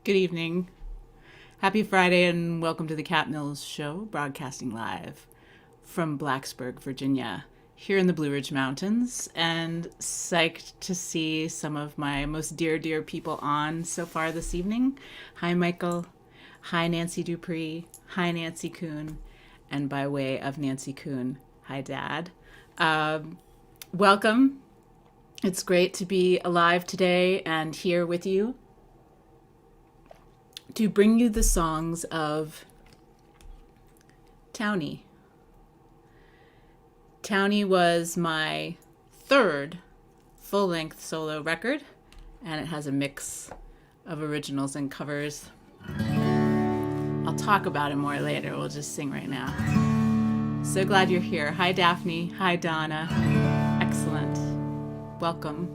Good evening. Happy Friday and welcome to the Cat Mills Show, broadcasting live from Blacksburg, Virginia, here in the Blue Ridge Mountains, and psyched to see some of my most dear people on so far this evening. Hi, Michael. Hi, Nancy Dupree. Hi, Nancy Kuhn. And by way of Nancy Kuhn, hi, Dad. Welcome. It's great to be alive today and here with you to bring you the songs of TOWNIE. TOWNIE was my third full-length solo record, and it has a mix of originals and covers. I'll talk about it more later. We'll just sing right now. So glad you're here. Hi, Daphne. Hi, Donna. Excellent. Welcome.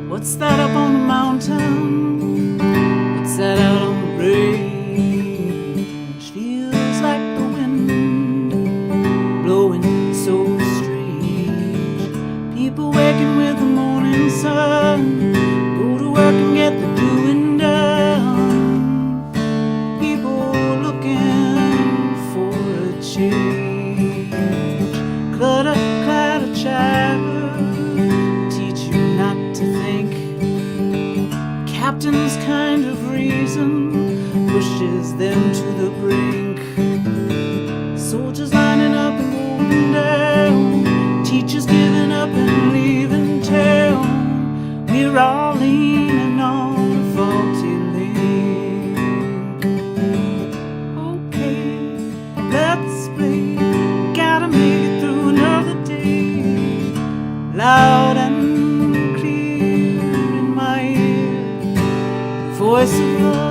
What's that up on the mountain? What's that out on the range? Feels like the wind blowing so strange. People waking with the morning sun, go to work and get the doing done. People looking for a change. Clutter, clatter, chatter, teach you not to think. Captain's kind of reason pushes them to the brink. Soldiers lining up and moving down, teachers giving up and leaving town. We're all leaning on a faulty link. Okay, let's play. Gotta make it through another day. Loud and clear in my ear, voice of love.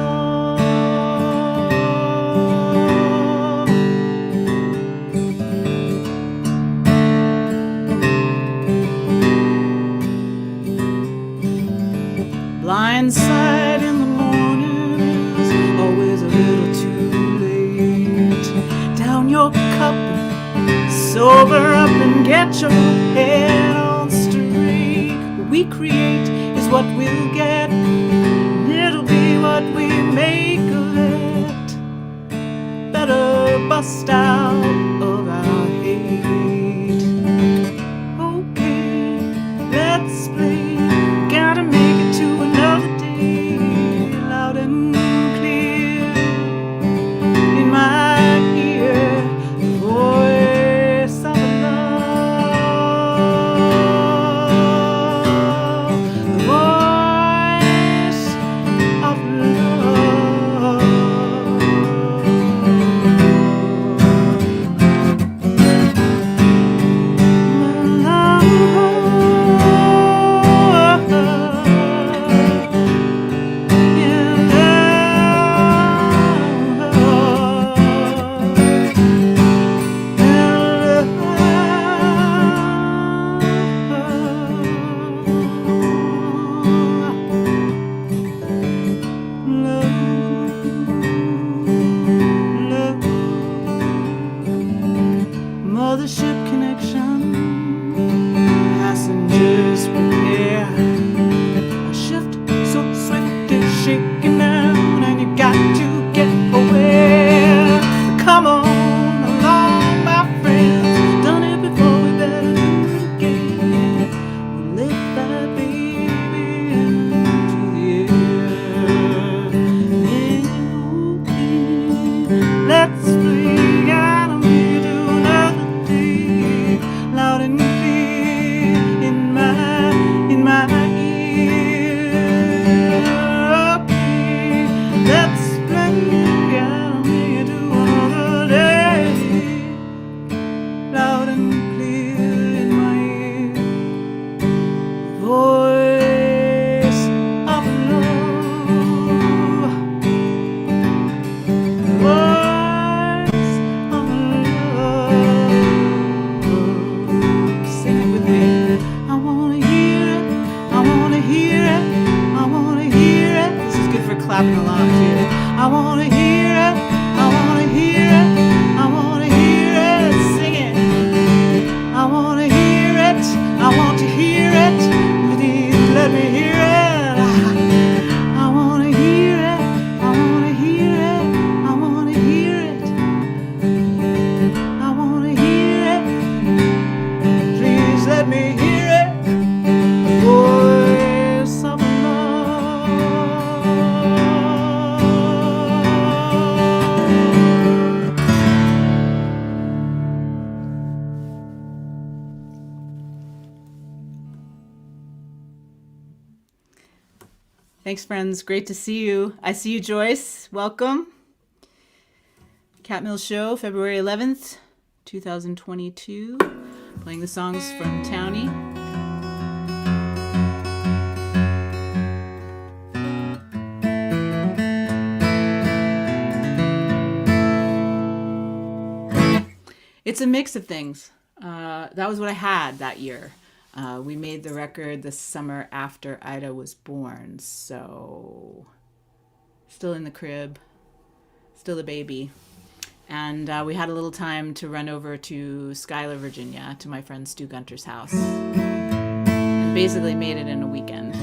Blindside in the morning is always a little too late. Down your cup, sober up and get your head on straight. What we create is what we'll get. It'll be what we make of it. Better bust out of our hate. Okay, let's play. Gotta make it to another day. Loud and clear in my ear, the voice of love, the voice of love. Mothership connection, passengers prepare. A shift so swift is shaking down, and you got to get aware. Come on along, my friends. Done it before, we better do it again. We'll let that baby into the air. Yeah, let's play. Gotta make it to another day. Loud and clear in my ear. Okay, let's play. Gotta make it to another day. Loud and clear in my ear, voice of love, voice of love. Sing it with me. I wanna hear it, I wanna hear it, I wanna hear it. This is good for clapping along too. I wanna hear it, Thanks, friends. Great to see you. I see you, Joyce. Welcome. Cat Mill Show, February 11th, 2022. Playing the songs from TOWNIE. It's a mix of things. That was what I had that year. We made the record the summer after Ida was born, so still in the crib, still a baby. And we had a little time to run over to Schuyler, Virginia, to my friend Stu Gunter's house, and basically made it in a weekend.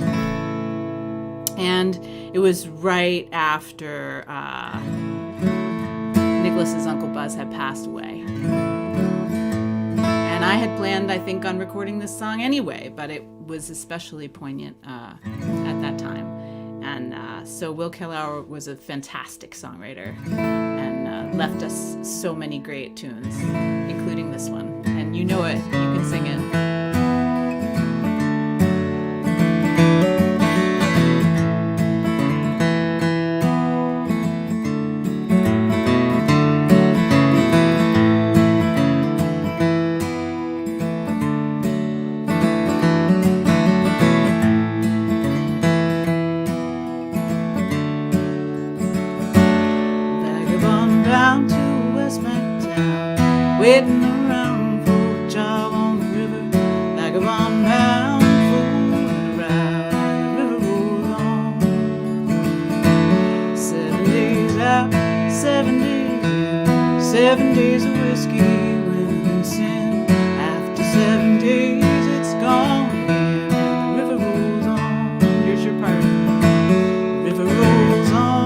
And it was right after Nicholas's Uncle Buzz had passed away. And I had planned, I think, on recording this song anyway, but it was especially poignant at that time. And so Will Kellauer was a fantastic songwriter and left us so many great tunes, including this one. And you know it, you can sing it. Waiting around for a job on the river, vagabond bound, fooling around, the river rolls on. 7 days out, 7 days in, 7 days of whiskey, living in sin. After 7 days, it's gone again, and the river rolls on. Here's your part. The river rolls on.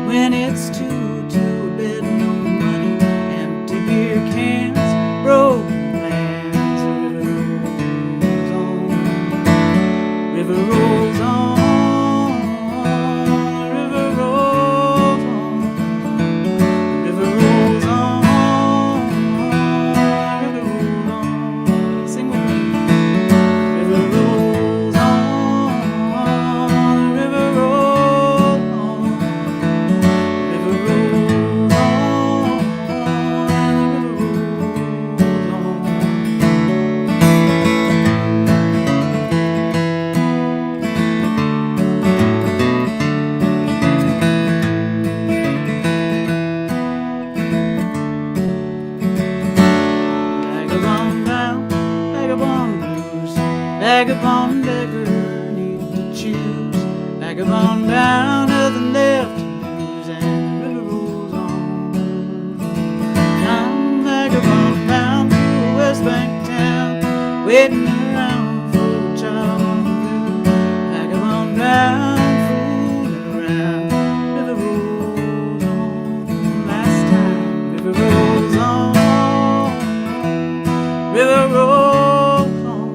When it's two to a bed, no money, empty beer cans, broken plans. The river rolls on, the river rolls on, the river rolls on, the river rolls on, the river rolls on. Sing with me. The river rolls on, the river rolls on. Vagabond beggar, need to choose. Vagabond bound, nothing left to lose, and the river rolls on. I'm vagabond bound to a West Bank town, waiting around for a job on the river. Vagabond bound, fooling around, river rolls on. Last time, river rolls on, river rolls on.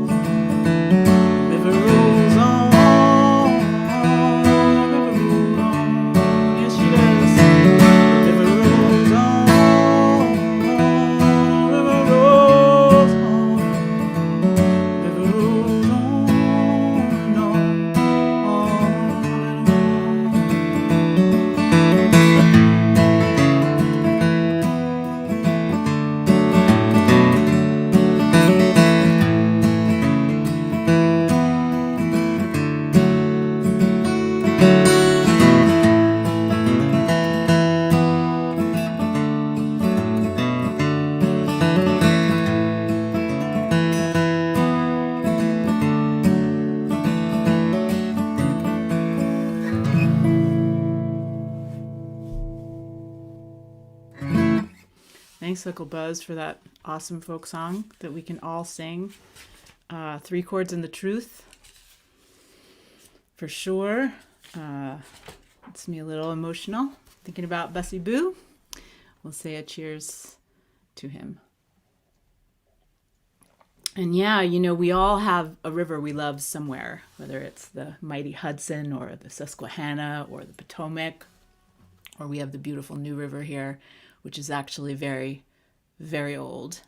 Honeysuckle Buzz for that awesome folk song that we can all sing. 3 Chords and the Truth, for sure. It's me a little emotional thinking about Bessie Boo. We'll say a cheers to him. And yeah, you know, we all have a river we love somewhere, whether it's the mighty Hudson or the Susquehanna or the Potomac, or we have the beautiful New River here, which is actually very, very old.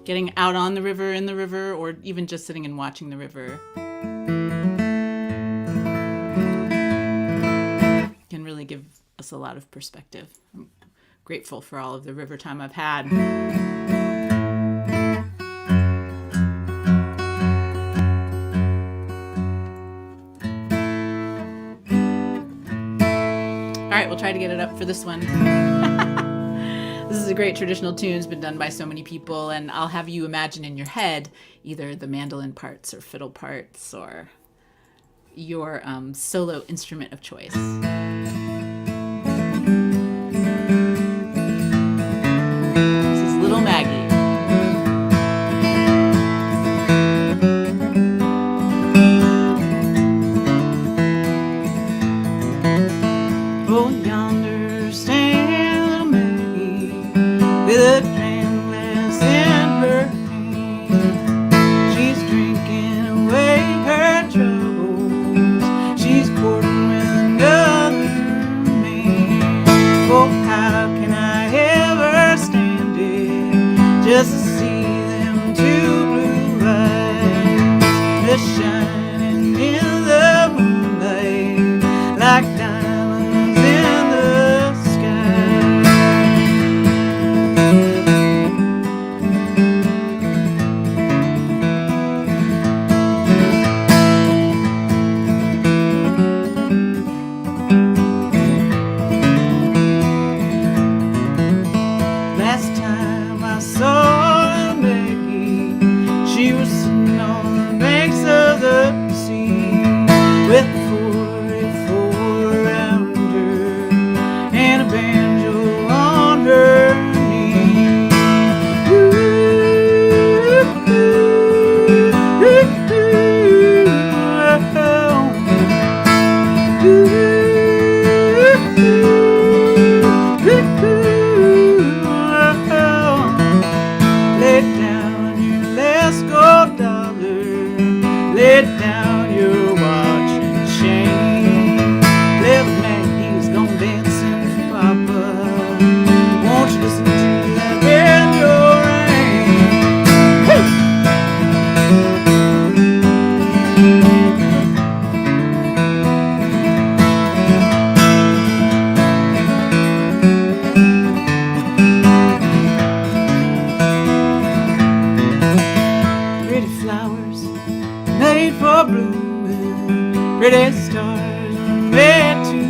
Getting out on the river, in the river, or even just sitting and watching the river can really give us a lot of perspective. I'm grateful for all of the river time I've had. All right, we'll try to get it up for this one. This is a great traditional tune. It's been done by so many people, and I'll have you imagine in your head either the mandolin parts or fiddle parts or your solo instrument of choice. This is Little Maggie. Oh, yonder stands little Maggie with a dram glass in her hand. She's drinking away her troubles. She's courting with another man. Oh, how can I ever stand it just to see them 2 blue eyes just shining in the moonlight like diamonds in the sky. Last time I saw little Maggie, she was sitting on the banks of the sea with a 44 around her and a banjo on her knee. Ooh, ooh, ooh, lay down your last gold dollar, lay down your watch and chain. Little Maggie's gonna dance in for Papa. Won't you listen to that banjo ring? Hey! Pretty flowers made for blooming, pretty stars were made to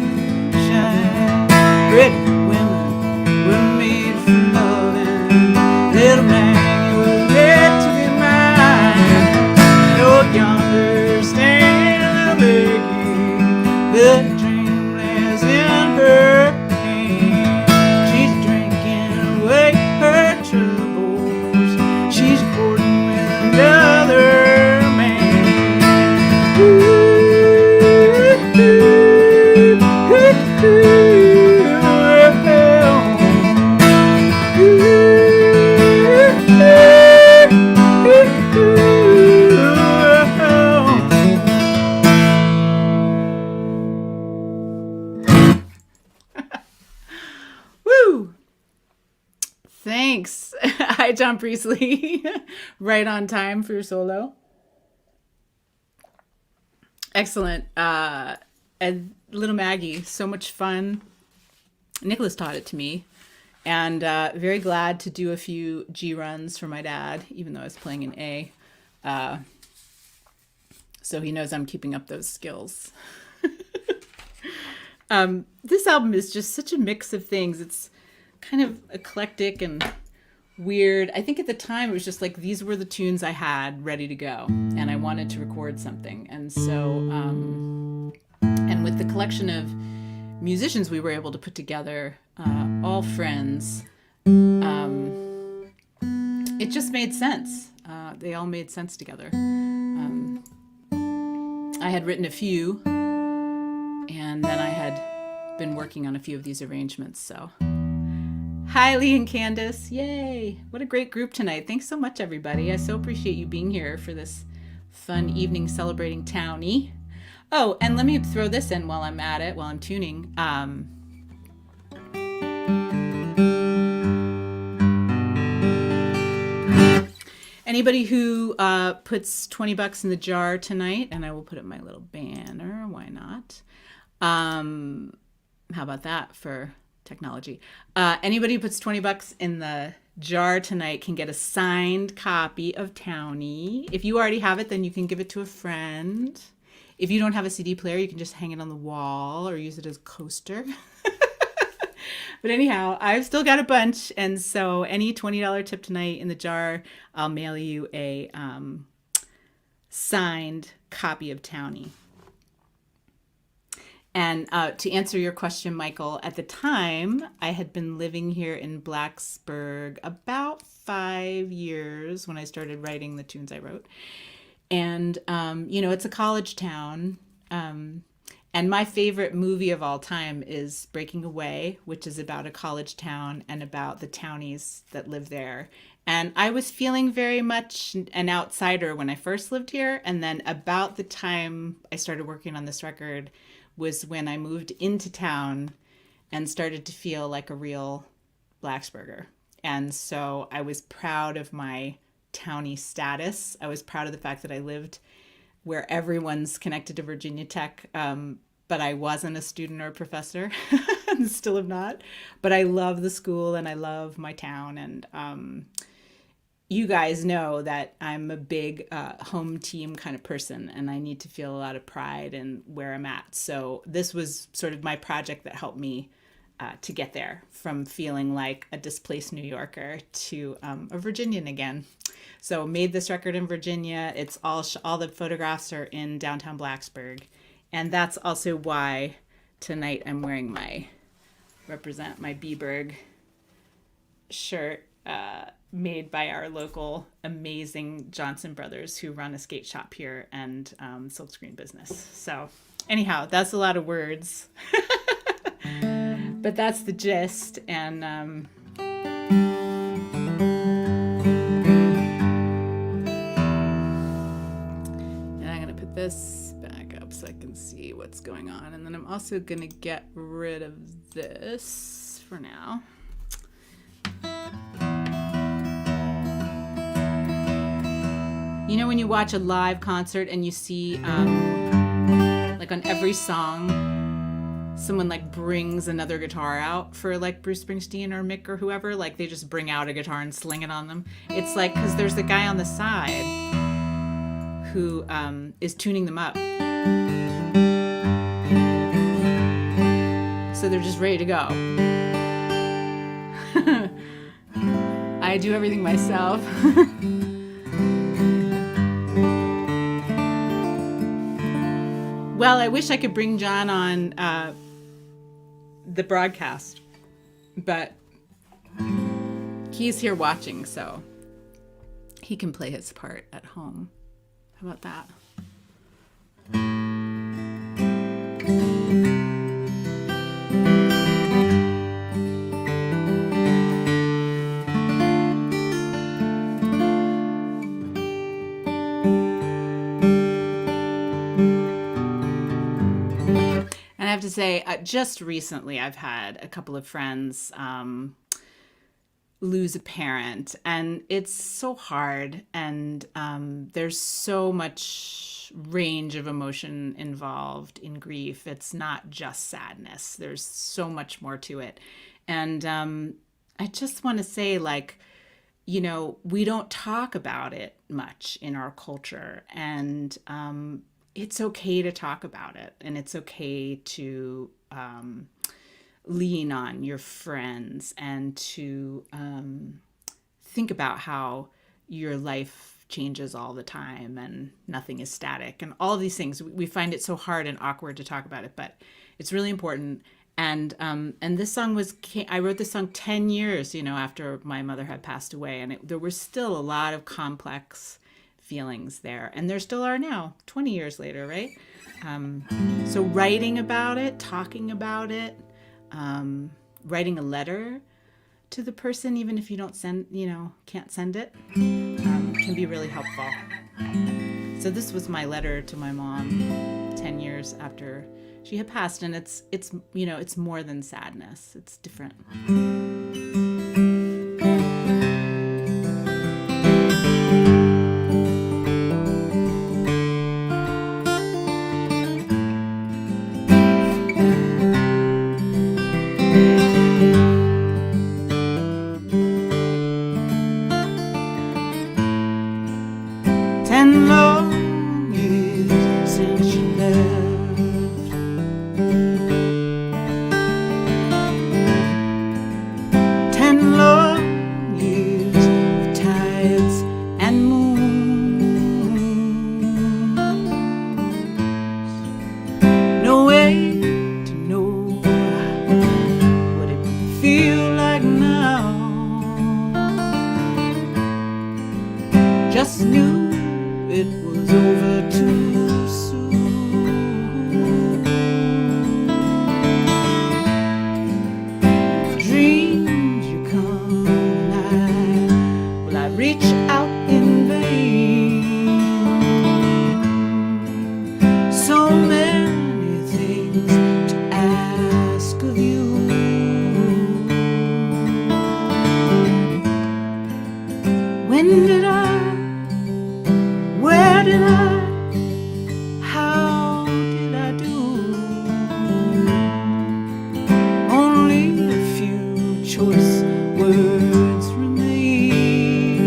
shine. Pretty women were made for loving, little Maggie was made to be mine. Oh, yonder stands little Maggie, the dream lays in her hand. She's drinking away her troubles. She's courting with another man. Ooh, ooh, ooh, ooh, Woo! Thanks. Hi, John Priestley. Right on time for your solo. Excellent. And Little Maggie, so much fun. Nicholas taught it to me. And very glad to do a few G runs for my dad, even though I was playing in A. So he knows I'm keeping up those skills. This album is just such a mix of things. It's kind of eclectic and weird. I think at the time it was just like these were the tunes I had ready to go, and I wanted to record something. And so with the collection of musicians we were able to put together, all friends, it just made sense. They all made sense together. I had written a few, and then I had been working on a few of these arrangements. So, hi, Lee and Candace. Yay. What a great group tonight. Thanks so much, everybody. I so appreciate you being here for this fun evening celebrating TOWNIE. Oh, and let me throw this in while I'm at it, while I'm tuning. Anybody who puts $20 in the jar tonight, and I will put up my little banner, why not? How about that for technology? Anybody who puts $20 in the jar tonight can get a signed copy of TOWNIE. If you already have it, then you can give it to a friend. If you don't have a CD player, you can just hang it on the wall or use it as a coaster. But anyhow, I've still got a bunch. And so any $20 tip tonight in the jar, I'll mail you a signed copy of TOWNIE. And to answer your question, Michael, at the time, I had been living here in Blacksburg about 5 years when I started writing the tunes I wrote. And, it's a college town. And my favorite movie of all time is Breaking Away, which is about a college town and about the townies that live there. And I was feeling very much an outsider when I first lived here. And then about the time I started working on this record was when I moved into town and started to feel like a real Blacksburger. And so I was proud of my townie status. I was proud of the fact that I lived where everyone's connected to Virginia Tech, but I wasn't a student or a professor, and still am not. But I love the school and I love my town. And you guys know that I'm a big home team kind of person, and I need to feel a lot of pride in where I'm at. So this was sort of my project that helped me to get there, from feeling like a displaced New Yorker to a Virginian again. So made this record in Virginia. It's all the photographs are in downtown Blacksburg. And that's also why tonight I'm wearing my Represent My B-Burg shirt made by our local amazing Johnson brothers who run a skate shop here and silkscreen business. So anyhow, that's a lot of words. But that's the gist. And I'm going to put this back up so I can see what's going on. And then I'm also going to get rid of this for now. You know when you watch a live concert and you see, like on every song, someone like brings another guitar out for like Bruce Springsteen or Mick or whoever, like they just bring out a guitar and sling it on them. It's like, because there's the guy on the side who is tuning them up. So they're just ready to go. I do everything myself. Well, I wish I could bring John on the broadcast, but he's here watching, so he can play his part at home. How about that? And I have to say, just recently I've had a couple of friends lose a parent, and it's so hard, and there's so much range of emotion involved in grief. It's not just sadness. There's so much more to it. And I just want to say, like, we don't talk about it much in our culture, and it's okay to talk about it, and it's okay to lean on your friends and to think about how your life life changes all the time and nothing is static and all of these things. We find it so hard and awkward to talk about it, but it's really important. And this song I wrote this song 10 years, after my mother had passed away, and there were still a lot of complex feelings there, and there still are now, 20 years later, right? So writing about it, talking about it, writing a letter to the person, even if you don't can't send it, can be really helpful. So this was my letter to my mom 10 years after she had passed, and it's more than sadness. It's different. 10 long years since you left. 10 long years of tides and moons. No way to know what it would feel like now. Just knew it was over too soon. Dreams you come and will I reach out in vain? So many things to ask of you. When did where did how did I do? Only a few choice words remain,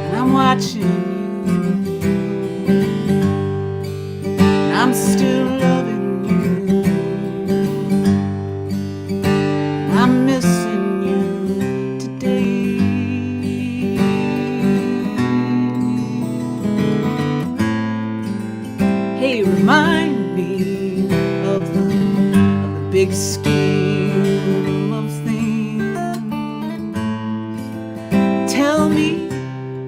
and I'm watching you, and I'm still loving you, I'm missing you today. Hey, remind me of the big scheme of things. Tell me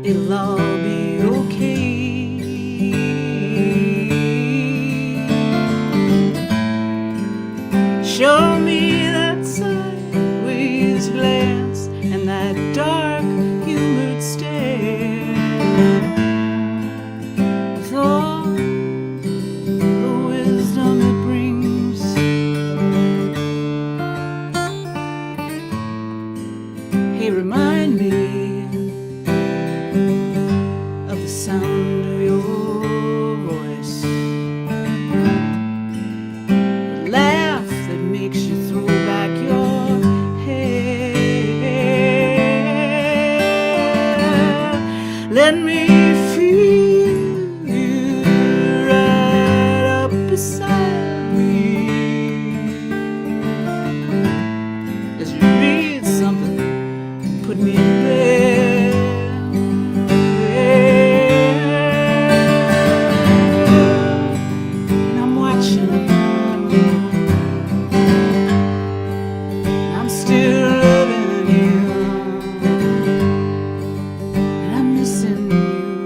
it'll all be okay. Show me that sideways glance and that dark humored stare. With all the wisdom it brings, hey, remind me of the sound of your voice, the laugh that makes you throw back your hair. Let me feel you right up beside me as you read something and put me in bed. And I'm watching you, and I'm still loving you, and I'm missing you.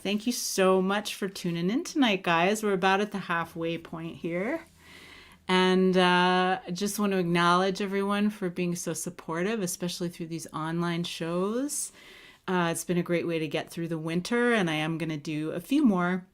Thank you so much for tuning in tonight, guys. We're about at the halfway point here. And I just want to acknowledge everyone for being so supportive, especially through these online shows. It's been a great way to get through the winter, and I am going to do a few more.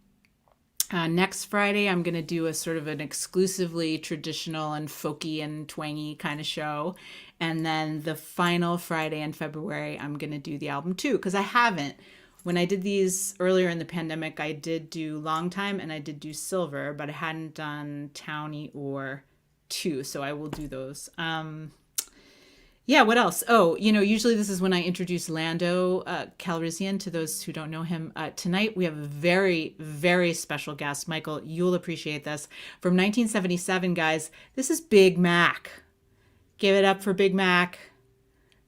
Next Friday, I'm going to do a sort of an exclusively traditional and folky and twangy kind of show. And then the final Friday in February, I'm going to do the album too, because I haven't. When I did these earlier in the pandemic, I did do Long Time and I did do Silver, but I hadn't done Townie or Two, so I will do those. Yeah, what else? Oh, usually this is when I introduce Lando Calrissian to those who don't know him. Tonight we have a very, very special guest. Michael, you'll appreciate this. From 1977, guys, this is Big Mac. Give it up for Big Mac.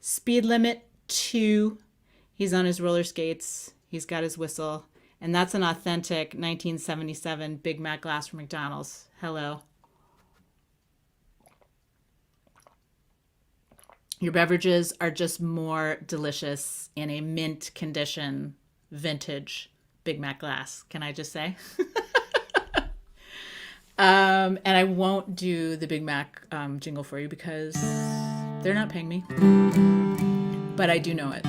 Speed Limit 2. He's on his roller skates. He's got his whistle. And that's an authentic 1977 Big Mac glass from McDonald's. Hello. Your beverages are just more delicious in a mint condition, vintage Big Mac glass. Can I just say? And I won't do the Big Mac jingle for you because they're not paying me. But I do know it.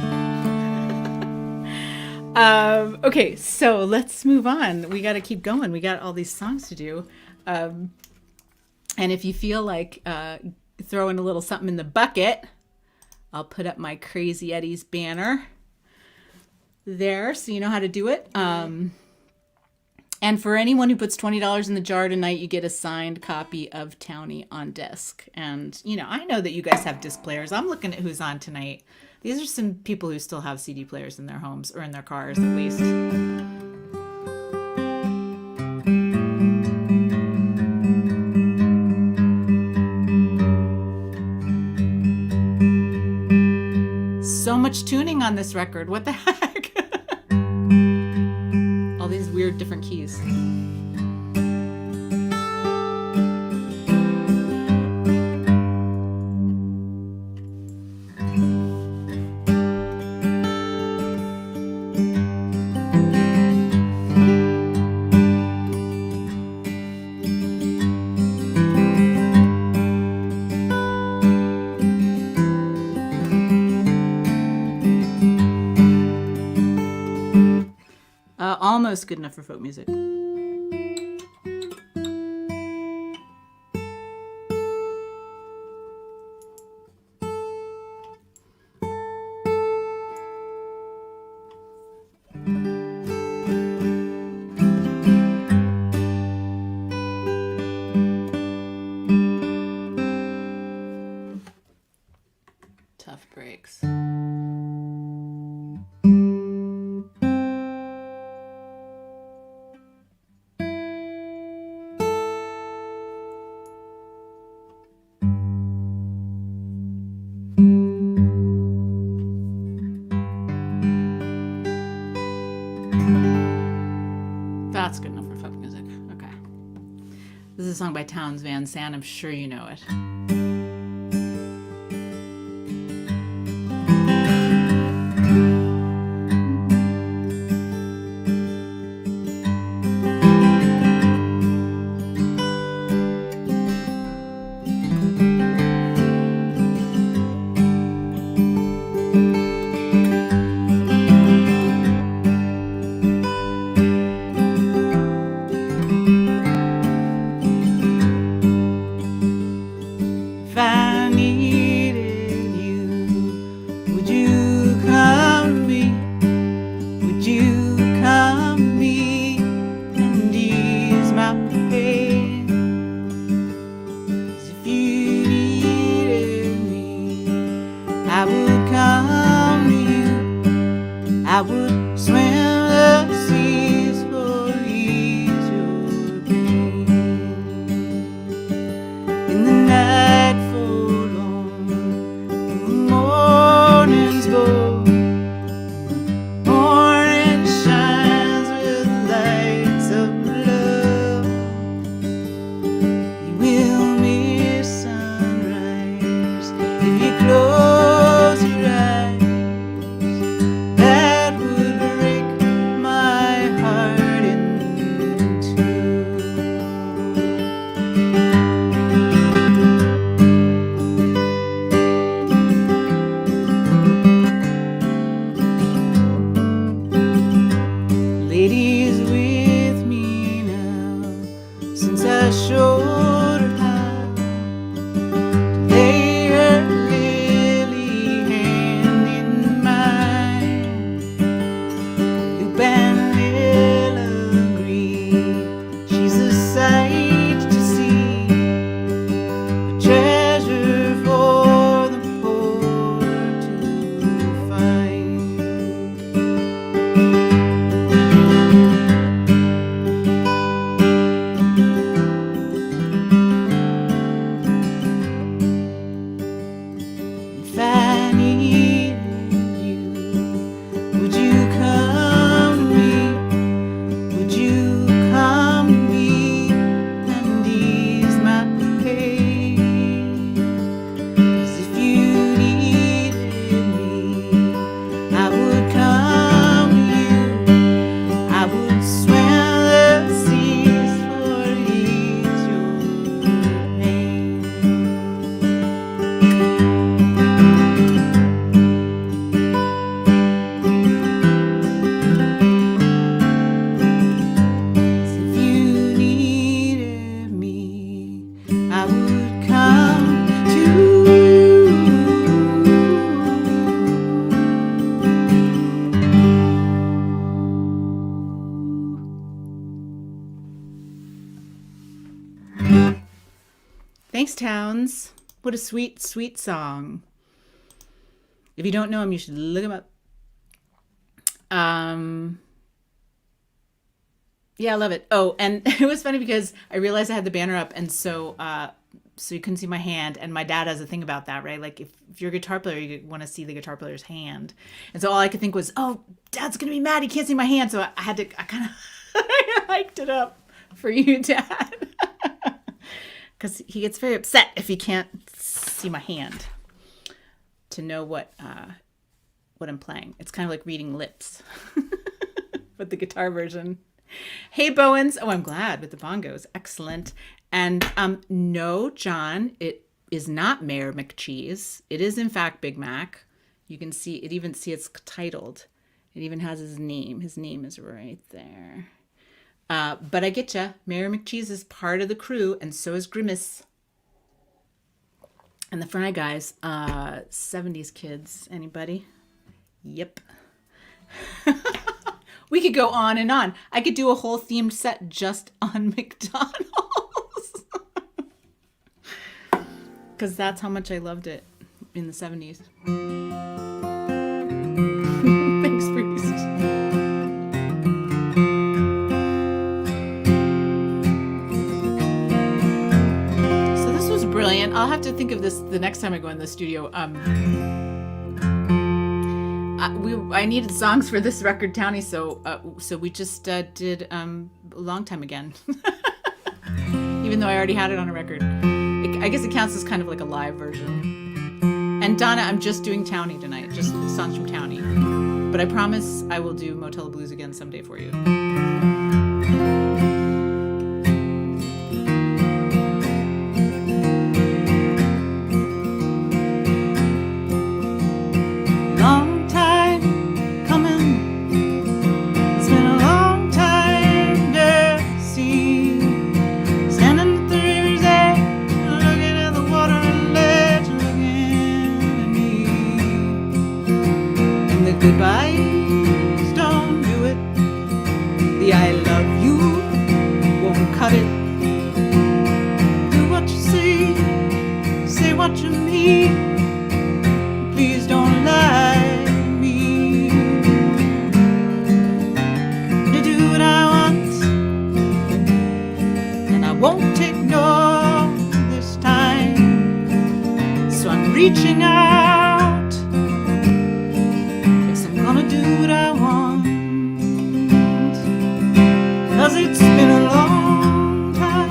Okay, so let's move on. We got to keep going. We got all these songs to do. And if you feel like throwing a little something in the bucket, I'll put up my Crazy Eddie's banner there so you know how to do it. And for anyone who puts $20 in the jar tonight, you get a signed copy of Townie on disc. And, I know that you guys have disc players. I'm looking at who's on tonight. These are some people who still have CD players in their homes or in their cars, at least. So much tuning on this record. What the heck? All these weird different keys. Almost good enough for folk music. Tough breaks. That's good enough for folk music. Okay. This is a song by Townes Van Sant. I'm sure you know it. Bones. What a sweet, sweet song. If you don't know him, you should look him up. Yeah, I love it. Oh, and it was funny because I realized I had the banner up, and so you couldn't see my hand. And my dad has a thing about that, right? Like if you're a guitar player, you want to see the guitar player's hand. And so all I could think was, oh, Dad's gonna be mad. He can't see my hand. So I kind of hiked it up for you, Dad, because he gets very upset if he can't see my hand to know what I'm playing. It's kind of like reading lips, but the guitar version. Hey, Bowens. Oh, I'm glad with the bongos. Excellent. And no, John, it is not Mayor McCheese. It is, in fact, Big Mac. You can see it, even see it's titled. It even has his name. His name is right there. But I get ya. Mayor McCheese is part of the crew, and so is Grimace. And the Fry Guys, 70s kids. Anybody? Yep. We could go on and on. I could do a whole themed set just on McDonald's. Because that's how much I loved it in the 70s. Thanks, Priest. So this was brilliant. I'll have to think of this the next time I go in the studio. I needed songs for this record, Townie, so we just did a long time again. Even though I already had it on a record. I guess it counts as kind of like a live version. And Donna, I'm just doing Townie tonight, just songs from Townie. But I promise I will do Motel Blues again someday for you. Goodbyes don't do it. The I love you won't cut it. Do what you say what you mean. Please don't lie to me. To do what I want, and I won't take no this time. So I'm reaching out. Gonna do what I want, 'cause it's been a long time.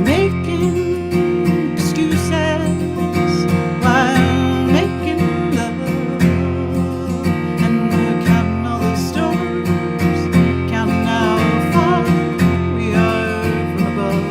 Making excuses while making love, and we're counting all the stars, counting how far we are from above.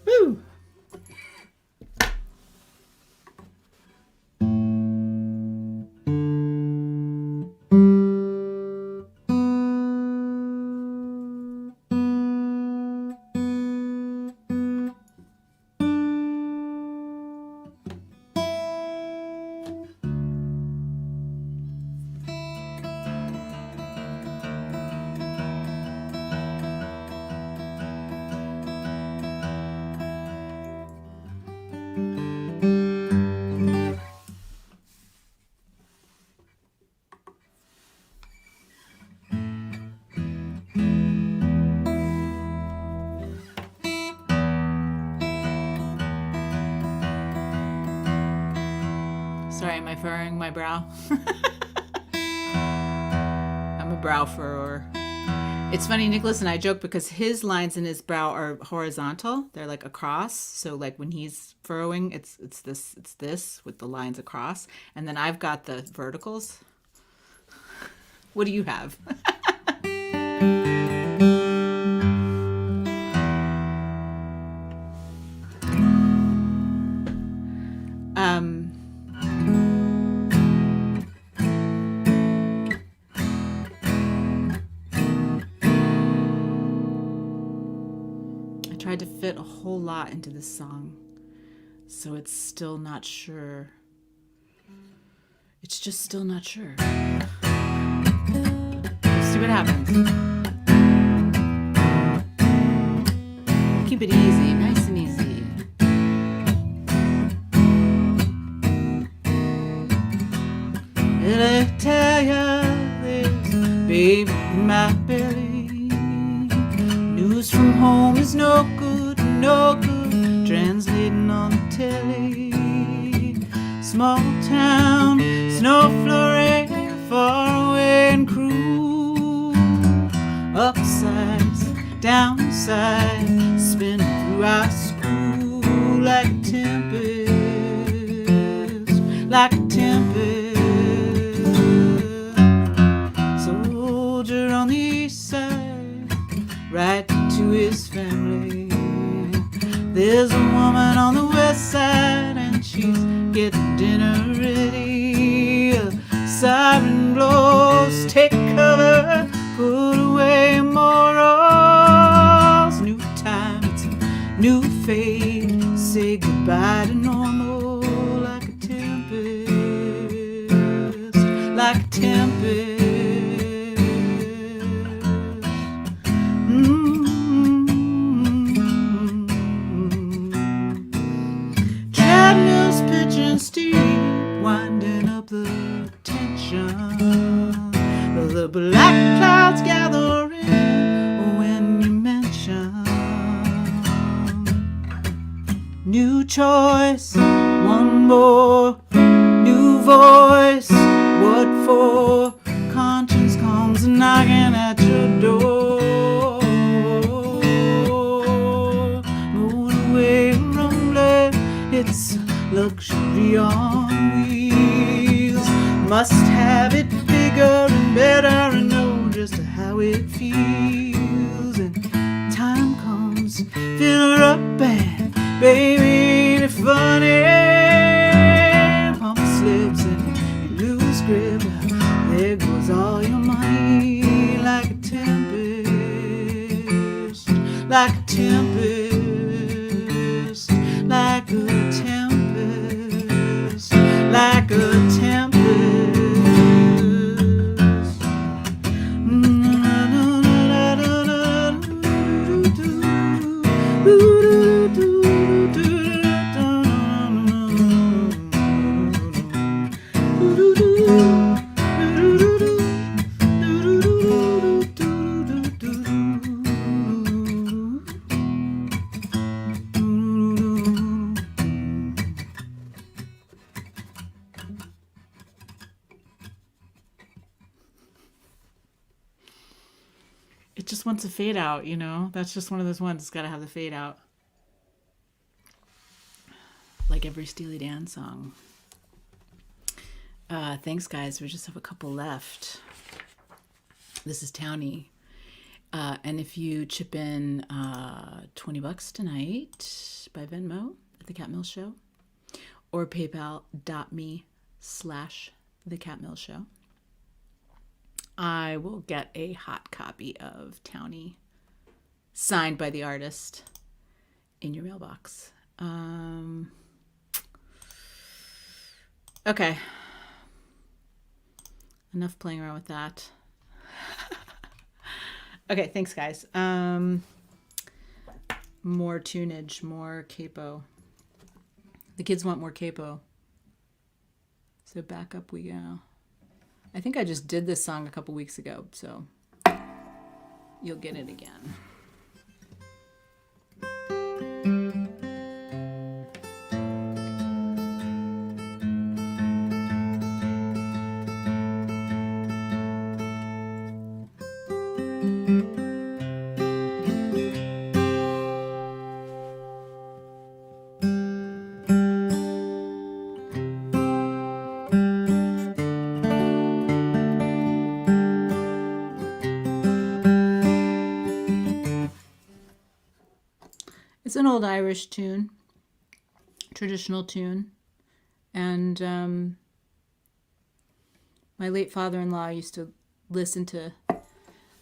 Woo! Sorry, am I furrowing my brow? I'm a brow furrower. It's funny, Nicholas and I joke because his lines in his brow are horizontal. They're like across. So like when he's furrowing, it's this with the lines across. And then I've got the verticals. What do you have? Tried to fit a whole lot into this song, so it's still not sure. It's just still not sure. Let's see what happens. Keep it easy, nice and easy. Did I tell ya there's a baby in my belly? News from home is no good, translating on the telly. Small town, snow flurry, far away and cruel. Upsides, downsides, spinning through our school like a tempest, like a tempest. Soldier on the east side, right to his family. There's a woman on the west side and she's getting dinner ready. A siren blows, take cover, put away morals. New time, it's a new fate. Say goodbye to normal like a tempest, like a tempest. Winding up the tension. The black clouds gathering when you mention new choice, one more new voice. What for? Conscience comes knocking at your door. Moving away, rumbling, it's luxury on wheels. Must have it bigger and better and know just how it feels. And time comes, fill her up and baby, ain't it funny? Pump slips and you lose grip. There goes all your money like a tempest, like a tempest, like a tempest, like a tempest. It just wants a fade out, you know? That's just one of those ones. It's got to have the fade out. Like every Steely Dan song. Thanks, guys. We just have a couple left. This is TOWNIE. And if you chip in $20 tonight by Venmo at the Cat Mill Show, or paypal.me/the Cat Mill Show. I will get a hot copy of TOWNIE signed by the artist in your mailbox. Okay. Enough playing around with that. Okay, thanks, guys. More tunage, more capo. The kids want more capo. So back up we go. I think I just did this song a couple weeks ago, so you'll get it again. It's an old Irish tune, traditional tune, and my late father-in-law used to listen to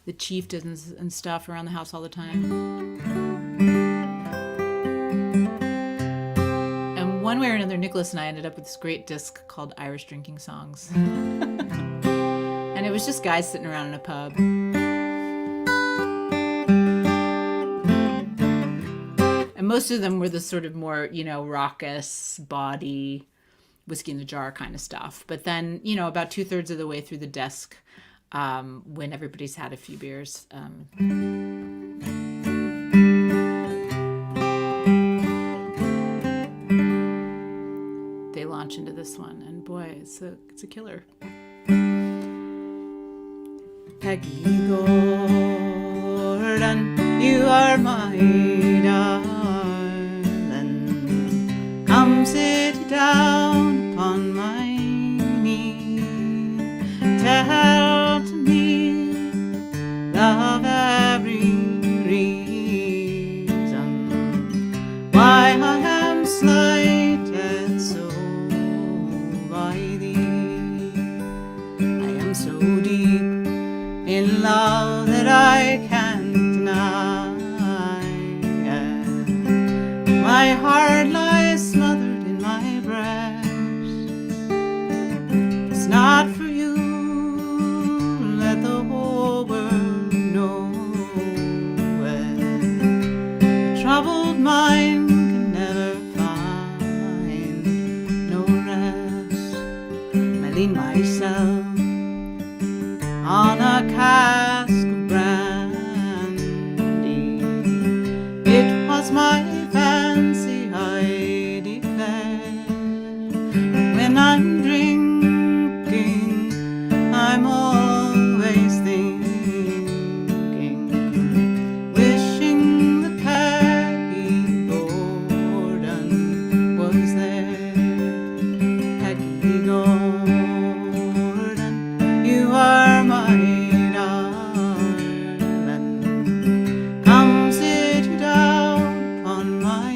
the chieftains and stuff around the house all the time. And one way or another, Nicholas and I ended up with this great disc called Irish Drinking Songs. And it was just guys sitting around in a pub. Most of them were the sort of more, raucous, body, whiskey in the jar kind of stuff. But then, about 2/3 of the way through the desk, when everybody's had a few beers, they launch into this one. And boy, it's a killer. Peggy Gordon, you are my darling. Come sit down upon my knee. Tell to me the very reason why I am slighted so by thee. I am so deep in love that I can't deny. My heart lies smothered in my breast. It's not for you to let the whole world know it. A troubled mind can never find no rest. I lean myself on a cask of brandy. It was my fancy, I declare. When I'm drinking, I'm always thinking, wishing that Peggy Gordon was there. Peggy Gordon, you are my darling. Come sit you down upon my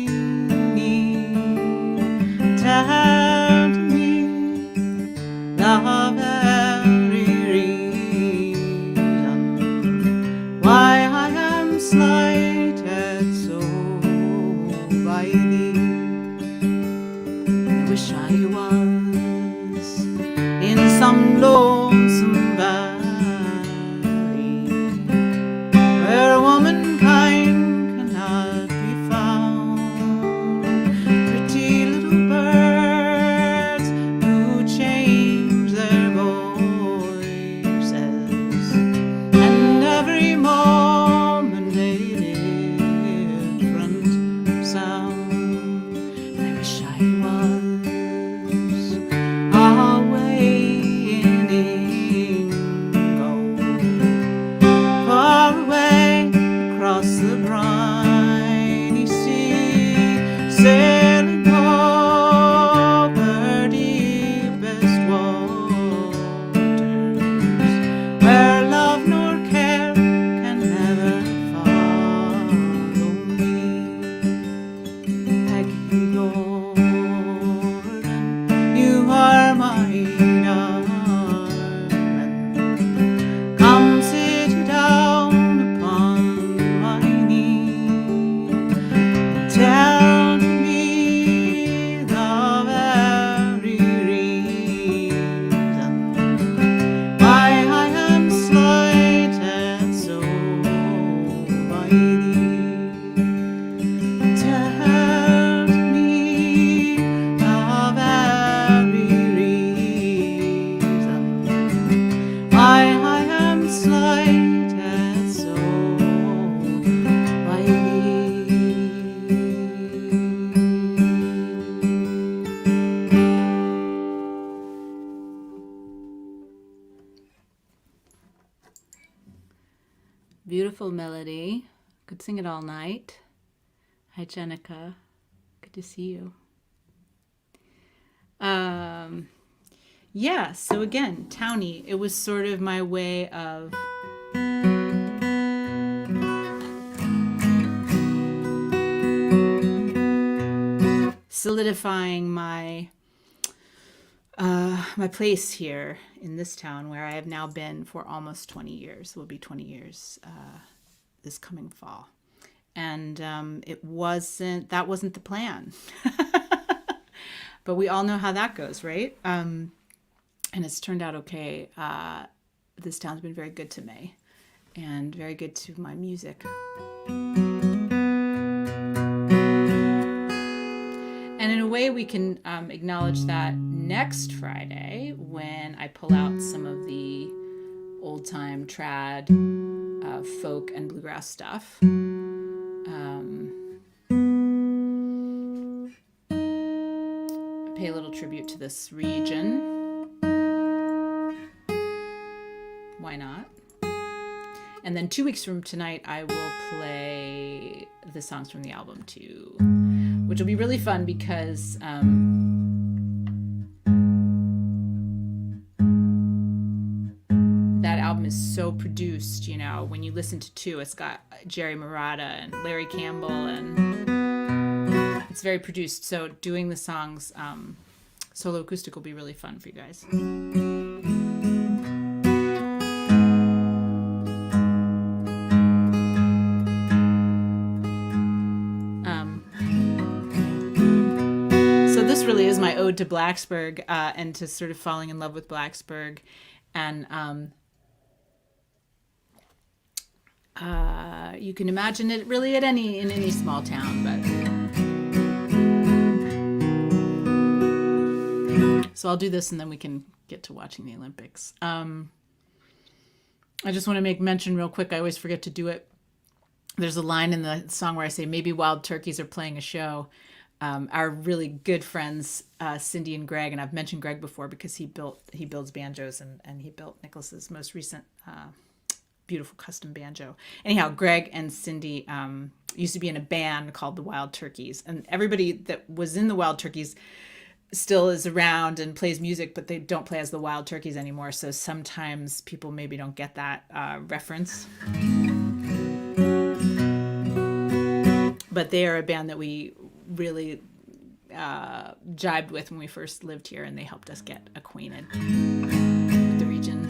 knee. Tell to me the very reason why I am slighted so by thee. I wish I was in some lonesome valley where womankind cannot be found. Pretty little birds who change their voices, and every moment a different sound. I wish I was away in England, far away across the briny sea, sailing over deepest waters, where love nor care can never follow me. beautiful melody. Could sing it all night. Hi, Jenica. Good to see you. Yeah, so again, Townie, it was sort of my way of solidifying my my place here in this town where I have now been for almost 20 years. It will be 20 years this coming fall. And that wasn't the plan. But we all know how that goes, right? And it's turned out okay. This town's been very good to me and very good to my music. And in a way, we can acknowledge that next Friday when I pull out some of the old-time trad, folk, and bluegrass stuff. Pay a little tribute to this region. Why not? And then 2 weeks from tonight, I will play the songs from the album too, which will be really fun because that album is so produced. You know, when you listen to two, it's got Jerry Murata and Larry Campbell, and it's very produced. So doing the songs solo acoustic will be really fun for you guys. So this really is my ode to Blacksburg and to sort of falling in love with Blacksburg. And you can imagine it really in any small town, but so I'll do this and then we can get to watching the Olympics. I just want to make mention real quick. I always forget to do it. There's a line in the song where I say, maybe wild turkeys are playing a show. Our really good friends, Cindy and Greg, and I've mentioned Greg before because he builds banjos and he built Nicholas's most recent beautiful custom banjo. Anyhow, Greg and Cindy used to be in a band called the Wild Turkeys, and everybody that was in the Wild Turkeys still is around and plays music, but they don't play as the Wild Turkeys anymore. So sometimes people maybe don't get that reference. But they are a band that we really jibed with when we first lived here, and they helped us get acquainted with the region.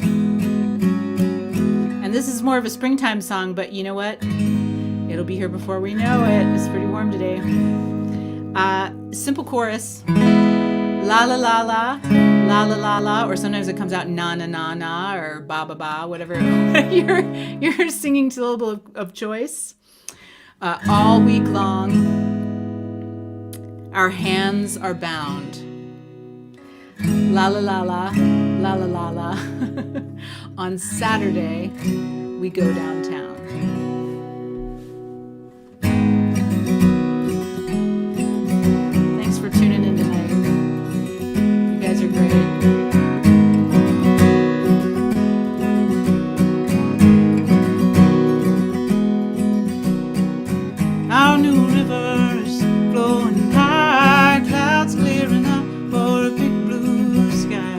And this is more of a springtime song, but you know what? It'll be here before we know it. It's pretty warm today. Simple chorus. La la la la, la la la la, or sometimes it comes out na na na na, or ba ba ba, whatever your singing syllable of choice. All week long, our hands are bound. La la la la, la la la la. On Saturday, we go downtown. Thanks for tuning in tonight. You guys are great. Our new river is flowing high, clouds clearing up for a big blue sky.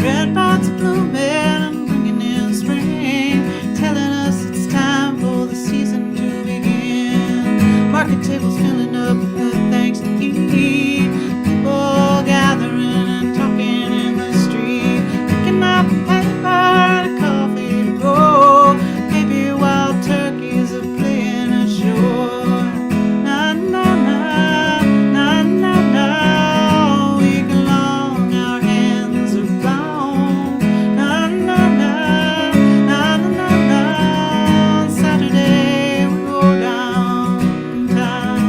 Red buds blooming and bringing in spring, telling us it's time for the season to begin. Market tables filling up with thanks to eat, people gathering and talking in the street, picking up paper and coffee to go. Maybe wild turkeys are playing ashore. Saturday we go downtown.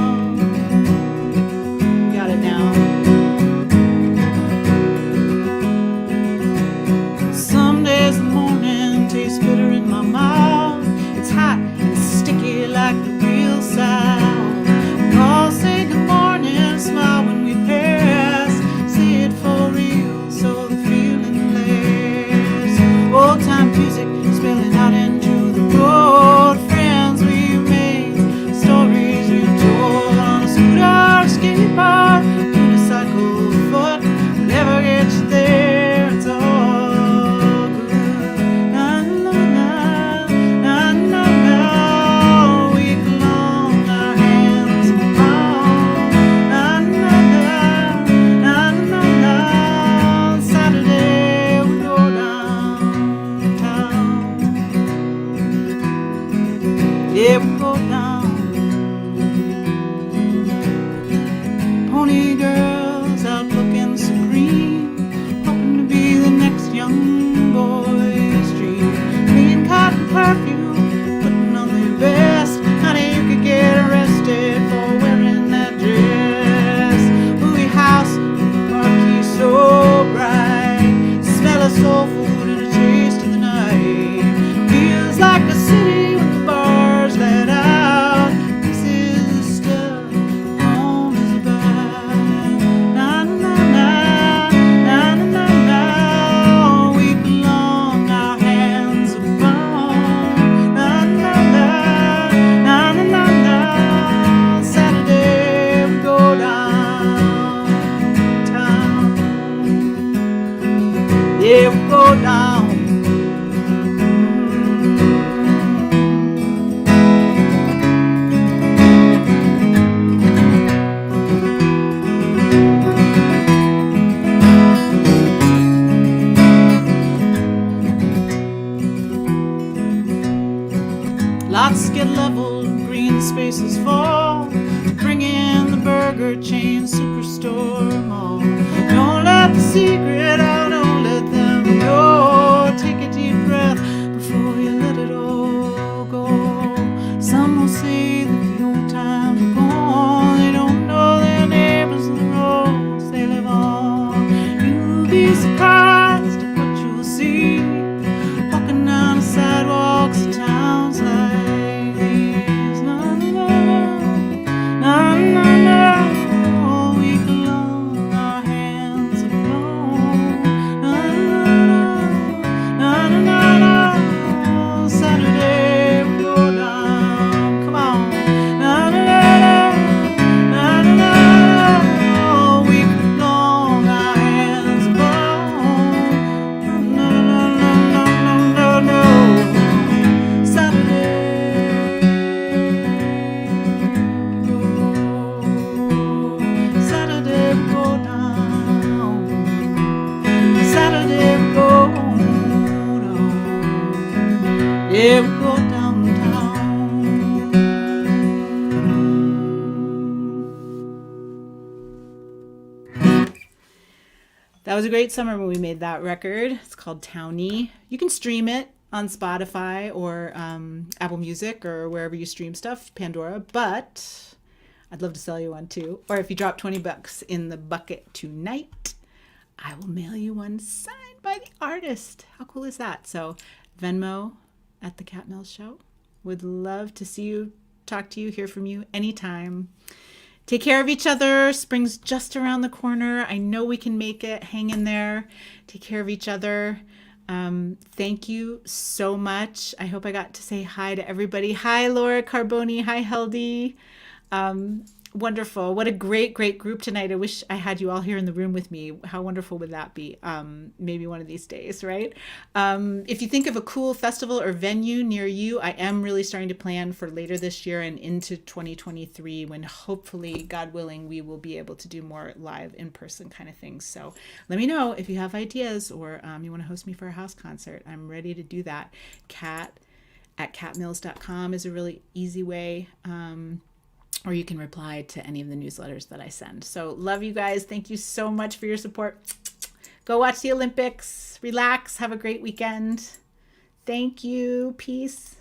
burger chain, superstore, mall. Don't let the secret out, don't let them know. Take a deep breath before you let it all go. Some will say that the old times are gone. They don't know their neighbors and the roads they live on. You'll be surprised at what you'll see, walking down the sidewalks of towns like these. Na na na na na. All week long our hands have flown. Na na na na na. Saturday we go down. Come on. Na na na na na na. All week long our hands have flown. No no no no no no no. Saturday Saturday we go down. Saturday we go down. Yeah, we go downtown. That was a great summer when we made that record. It's called TOWNIE. You can stream it on Spotify or Apple Music or wherever you stream stuff, Pandora. But I'd love to sell you one too. Or if you drop $20 in the bucket tonight, I will mail you one signed by the artist. How cool is that? So Venmo at the Cat Mills Show. Would love to see you, talk to you, hear from you anytime. Take care of each other. Spring's just around the corner. I know we can make it. Hang in there. Take care of each other. Thank you so much. I hope I got to say hi to everybody. Hi, Laura Carboni. Hi, Heldy. Wonderful. What a great, great group tonight. I wish I had you all here in the room with me. How wonderful would that be? Maybe one of these days, right? If you think of a cool festival or venue near you, I am really starting to plan for later this year and into 2023 when hopefully, God willing, we will be able to do more live in-person kind of things. So let me know if you have ideas or you want to host me for a house concert. I'm ready to do that. cat@catmills.com is a really easy way. Or you can reply to any of the newsletters that I send. So love you guys. Thank you so much for your support. Go watch the Olympics. Relax. Have a great weekend. Thank you. Peace.